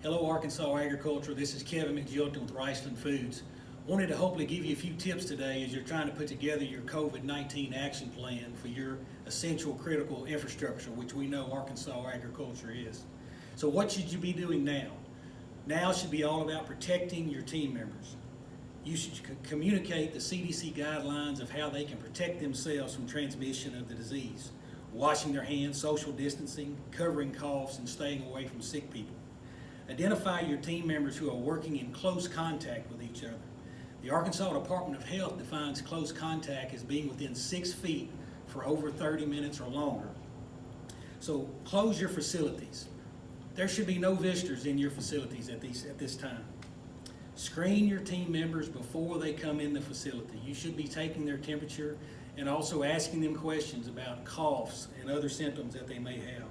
Hello Arkansas Agriculture, this is Kevin McGilton with Riceland Foods. Wanted to hopefully give you a few tips today as you're trying to put together your COVID-19 action plan for your essential critical infrastructure, which we know Arkansas Agriculture is. So what should you be doing now? Now should be all about protecting your team members. You should communicate the CDC guidelines of how they can protect themselves from transmission of the disease. Washing their hands, social distancing, covering coughs, and staying away from sick people. Identify your team members who are working in close contact with each other. The Arkansas Department of Health defines close contact as being within 6 feet for over 30 minutes or longer. So close your facilities. There should be no visitors in your facilities at this time. Screen your team members before they come in the facility. You should be taking their temperature and also asking them questions about coughs and other symptoms that they may have.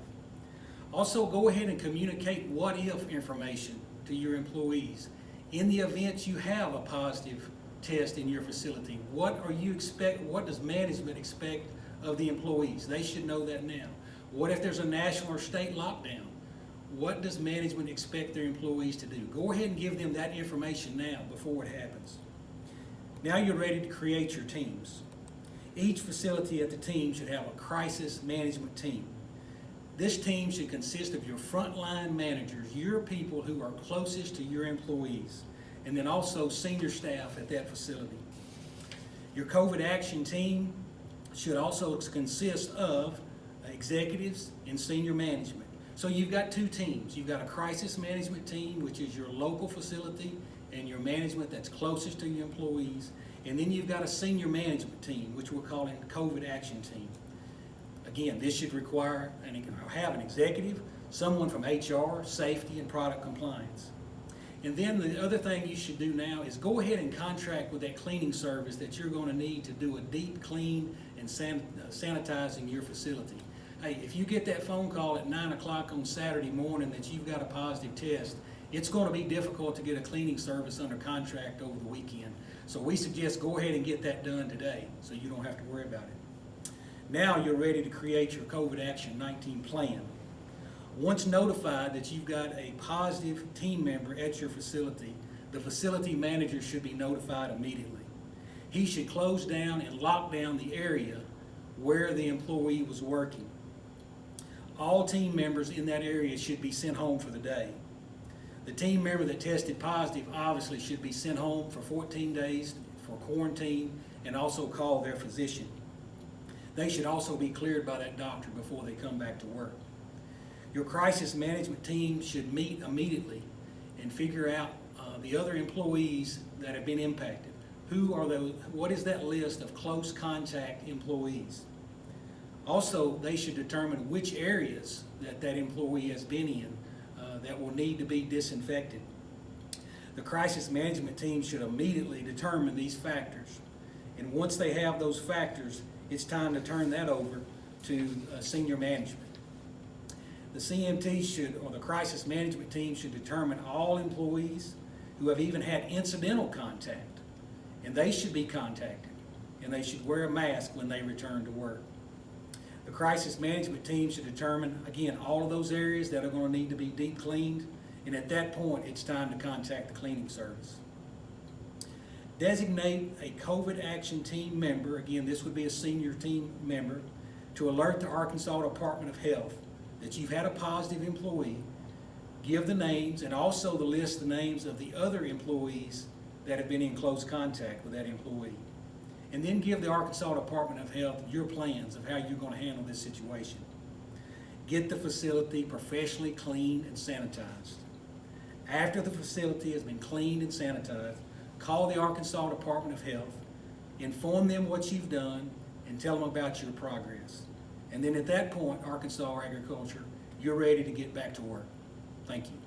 Also, go ahead and communicate what-if information to your employees. In the event you have a positive test in your facility, what does management expect of the employees? They should know that now. What if there's a national or state lockdown? What does management expect their employees to do? Go ahead and give them that information now before it happens. Now you're ready to create your teams. Each facility at the team should have a crisis management team. This team should consist of your frontline managers, your people who are closest to your employees, and then also senior staff at that facility. Your COVID action team should also consist of executives and senior management. So you've got two teams. You've got a crisis management team, which is your local facility and your management that's closest to your employees. And then you've got a senior management team, which we're calling the COVID action team. Again, this should require and have an executive, someone from HR, safety, and product compliance. And then the other thing you should do now is go ahead and contract with that cleaning service that you're going to need to do a deep clean and sanitizing your facility. Hey, if you get that phone call at 9 o'clock on Saturday morning that you've got a positive test, it's going to be difficult to get a cleaning service under contract over the weekend. So we suggest go ahead and get that done today so you don't have to worry about it. Now you're ready to create your COVID Action 19 plan. Once notified that you've got a positive team member at your facility, the facility manager should be notified immediately. He should close down and lock down the area where the employee was working. All team members in that area should be sent home for the day. The team member that tested positive obviously should be sent home for 14 days for quarantine and also call their physician. They should also be cleared by that doctor before they come back to work. Your crisis management team should meet immediately and figure out the other employees that have been impacted. Who are those? What is that list of close contact employees? Also, they should determine which areas that employee has been in that will need to be disinfected. The crisis management team should immediately determine these factors. And once they have those factors, it's time to turn that over to senior management. The CMT or the crisis management team should determine all employees who have even had incidental contact, and they should be contacted, and they should wear a mask when they return to work. The crisis management team should determine, again, all of those areas that are going to need to be deep cleaned, and at that point, it's time to contact the cleaning service. Designate a COVID action team member, again, this would be a senior team member, to alert the Arkansas Department of Health that you've had a positive employee. Give the names and also list the names of the other employees that have been in close contact with that employee. And then give the Arkansas Department of Health your plans of how you're going to handle this situation. Get the facility professionally cleaned and sanitized. After the facility has been cleaned and sanitized, call the Arkansas Department of Health, inform them what you've done, and tell them about your progress. And then at that point, Arkansas Agriculture, you're ready to get back to work. Thank you.